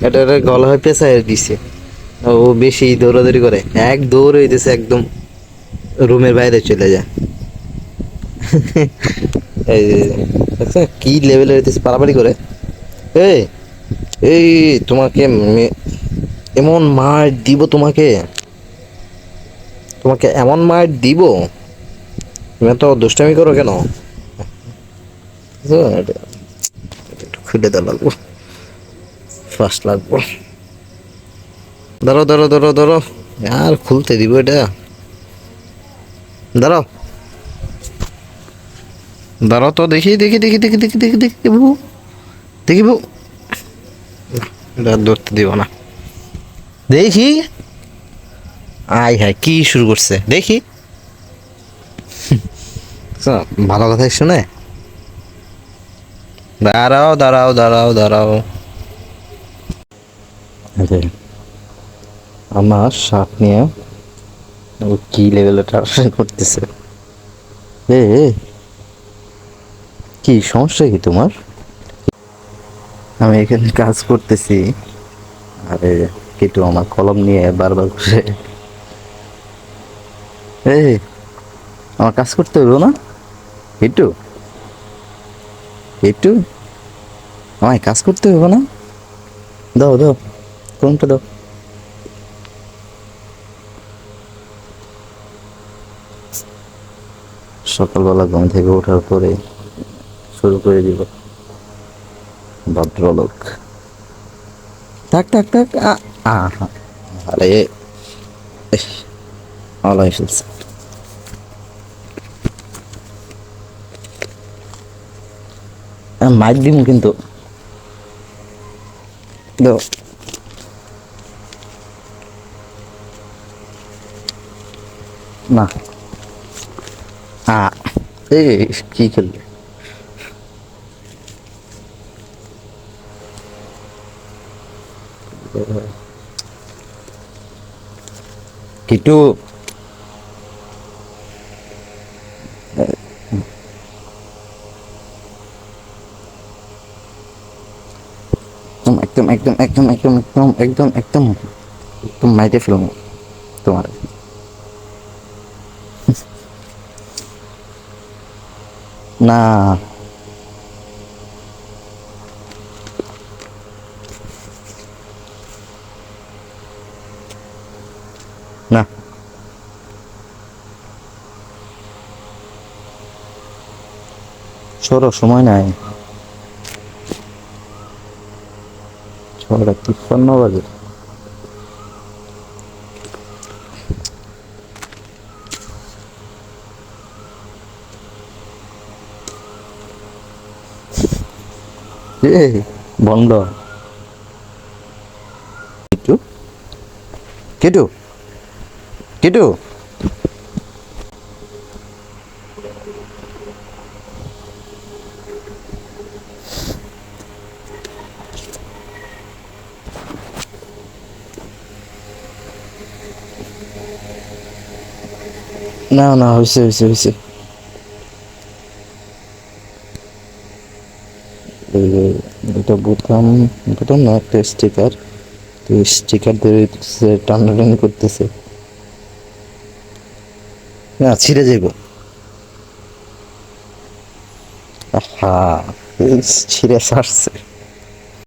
এটা গলা হয় পেঁচায় দিছে। ও বেশি দৌড়াদৌড়ি করে, এক দৌড় হইতেছে একদম রুমের বাইরে চলে যায়। এই আচ্ছা, কি লেভেলে হইতেছে, পারাপারি করে। এই এই তোমাকে এমন মার দিব, তোমাকে তোমাকে এমন মার দিব, তুমি তো দুষ্টামি করো কেন? একটু খুলে দেওয়া লাগবো, ফার্স্ট লাগবো। ধরো ধরো ধরো ধরো, আর খুলতে দিব এটা, দাঁড়াও দাঁড়াও তো, দেখি দেখি দেখি দেখি দেখি দেখি দেখিব দেখিব, এটা ধরতে দিব না। দেখি, আয় হায় কি শুরু করছে দেখি। ভালো কথাই শুনে, দাঁড়াও দাঁড়াও দাঁড়াও দাঁড়াও। আরে আমার শার্ট নিয়ে ও কি লেভেলে টার্সন করতেছে। এ কি সমস্যা কি তোমার? আমি এখানে কাজ করতেছি, আরে কিন্তু আমার কলম নিয়ে বারবার করে, এই আমার কাজ করতে হইব না? একটু একটু আমায় কাজ করতে হইব না? দাও দাও, কলমটা দাও। সকালবেলা ঘুম থেকে ওঠার পরে শুরু করে দিব ভদ্রলোক। টাক টাক টাক, আরে আলাই ফেলছে। মাইক দিম কিন্তু, দাও। না, এই কি খেলবে? কিটু, একদম একদম একদম একদম একদম একদম একদম একদম মাইটে ফেলবো তোমার। না না, সরো, সময় নাই। 6:53 বাজে। এ বন্ধ। কিটু কিটু কিটু, না না, হয়েছে হয়েছে হয়েছে। এটা বুতাম, বুতাম না, একটা স্টিকার। তো স্টিকার ধরে টানাটানি করতেছে, না ছিঁড়ে যাইব। হ্যাঁ, ছিঁড়ে ছাড়ছে।